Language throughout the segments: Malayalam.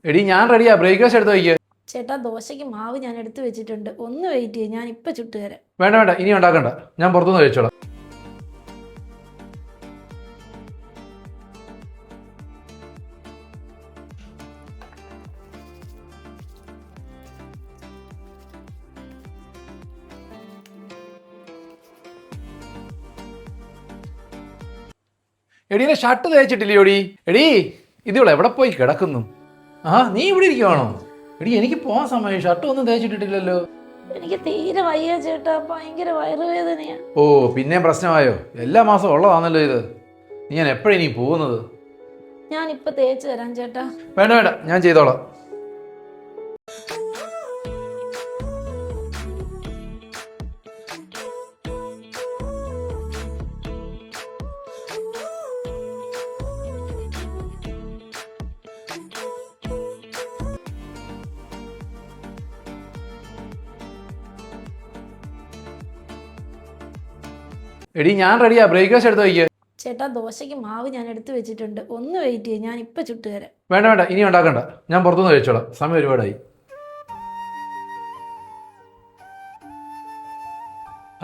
എടി ഞാൻ റെഡിയാ, ബ്രേക്ക്ഫാസ്റ്റ് എടുത്ത് വയ്ക്കുക. ചേട്ടാ ദോശയ്ക്ക് മാവ് ഞാൻ എടുത്തു വെച്ചിട്ടുണ്ട്, ഒന്ന് വെയിറ്റ് ചെയ്യും, ഞാൻ ഇപ്പം ചുട്ടുതരാം. വേണ്ട വേണ്ട, ഇനി ഉണ്ടാക്കണ്ട, ഞാൻ പുറത്തുനിന്ന് കഴിച്ചോളാം. എടീനെ ഷർട്ട് തേച്ചിട്ടില്ലയോടി? എടീ ഇതിവിടെ എവിടെ പോയി കിടക്കുന്നു? ആ നീ ഇവിടെ ഇരിക്കുവാണോ? എടി എനിക്ക് പോകാൻ സമയം, ഷർട്ട് ഒന്നും തേച്ചിട്ടിട്ടില്ലല്ലോ. എനിക്ക് തീരെ വയ്യ ചേട്ടാ, ഭയങ്കര വയറുവേദനയാ. ഓ പിന്നെ പ്രശ്നമായോ? എല്ലാ മാസവും ഉള്ളതാണല്ലോ ഇത്. നീ ഞാൻ എപ്പോഴാണ് നീ പോകുന്നത്? ഞാൻ ഇപ്പൊ തേച്ച് തരാം ചേട്ടാ. വേണ്ട വേണ്ട, ഞാൻ ചെയ്തോളാം. എടി ഞാൻ റെഡിയാ, ബ്രേക്ക്ഫാസ്റ്റ് എടുത്ത് വയ്ക്കുക. ചേട്ടാ ദോശയ്ക്ക് മാവ് ഞാൻ എടുത്തു വെച്ചിട്ടുണ്ട്, ഒന്ന് വെയിറ്റ് ചെയ്യും, ഞാൻ ഇപ്പം ചുട്ടുതരാം. വേണ്ട വേണ്ട, ഇനി ഉണ്ടാക്കണ്ട, ഞാൻ പുറത്തുനിന്ന് കഴിച്ചോളാം, സമയം ഒരുപാടായി.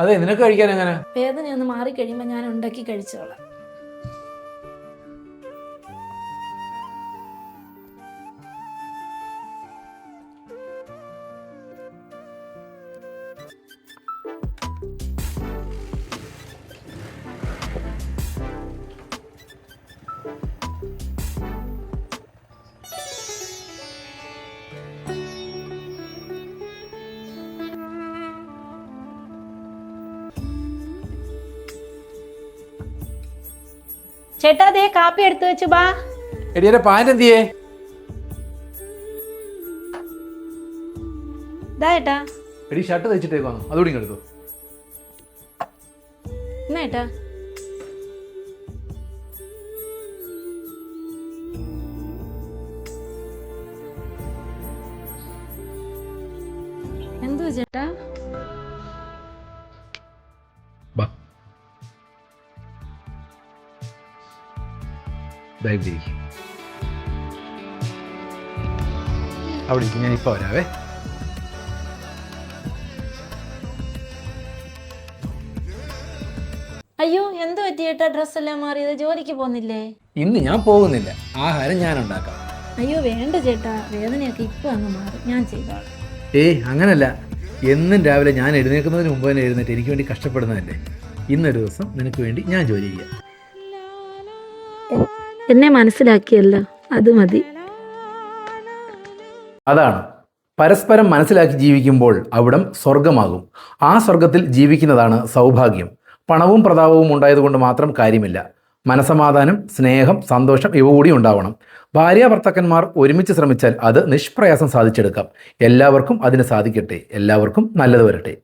അതെ, നിനക്ക് കഴിക്കാൻ എങ്ങനെ? വേദന ഒന്ന് മാറിക്കഴിയുമ്പോൾ ഞാൻ ഉണ്ടാക്കി കഴിച്ചോളാം. ചേട്ടാ ദേ കാപ്പി എടുത്തു വെച്ചു ബാ. എടി എന്റെ പാൻറ് എന്തിയേ? ദാ ഏട്ടാ. എടി ഷർട്ട് തയ്ച്ചിട്ടേക്കാണോ? അതുകൂടി ഇങ്ങ് എടുത്തോ. എന്നാ ഏട്ടാ. എന്തു ചേട്ടാ? അവിടെ ഞാൻ ഇപ്പൊ വരാവേ. അയ്യോ എന്ത് പറ്റി ചേട്ടാ, ഡ്രസ്സെല്ലാം മാറിയത്? ജോലിക്ക് പോകുന്നില്ലേ? ഇന്ന് ഞാൻ പോകുന്നില്ല, ആഹാരം ഞാൻ ഉണ്ടാക്കാം. അയ്യോ വേണ്ട ചേട്ടാ, വേദനയൊക്കെ ഇപ്പൊ അങ്ങ് മാറും, ഞാൻ ചെയ്തോളാം. ഏയ് അങ്ങനല്ല, എന്നും രാവിലെ ഞാൻ എഴുന്നേൽക്കുന്നതിന് മുമ്പ് തന്നെ എഴുന്നേറ്റ് എനിക്ക് വേണ്ടി കഷ്ടപ്പെടുന്നതല്ലേ. ഇന്നൊരു ദിവസം നിനക്ക് വേണ്ടി ഞാൻ ജോലി ചെയ്യാം. എന്നെ മനസ്സിലാക്കിയല്ലോ, അത് മതി. അതാണ്, പരസ്പരം മനസ്സിലാക്കി ജീവിക്കുമ്പോൾ അവിടം സ്വർഗമാകും. ആ സ്വർഗത്തിൽ ജീവിക്കുന്നതാണ് സൗഭാഗ്യം. പണവും പ്രതാപവും ഉണ്ടായതുകൊണ്ട് മാത്രം കാര്യമില്ല. മനസമാധാനം, സ്നേഹം, സന്തോഷം ഇവ കൂടി ഉണ്ടാവണം. ഭാര്യ ഭർത്താക്കന്മാർ ഒരുമിച്ച് ശ്രമിച്ചാൽ അത് നിഷ്പ്രയാസം സാധിച്ചെടുക്കാം. എല്ലാവർക്കും അതിന് സാധിക്കട്ടെ. എല്ലാവർക്കും നല്ലത് വരട്ടെ.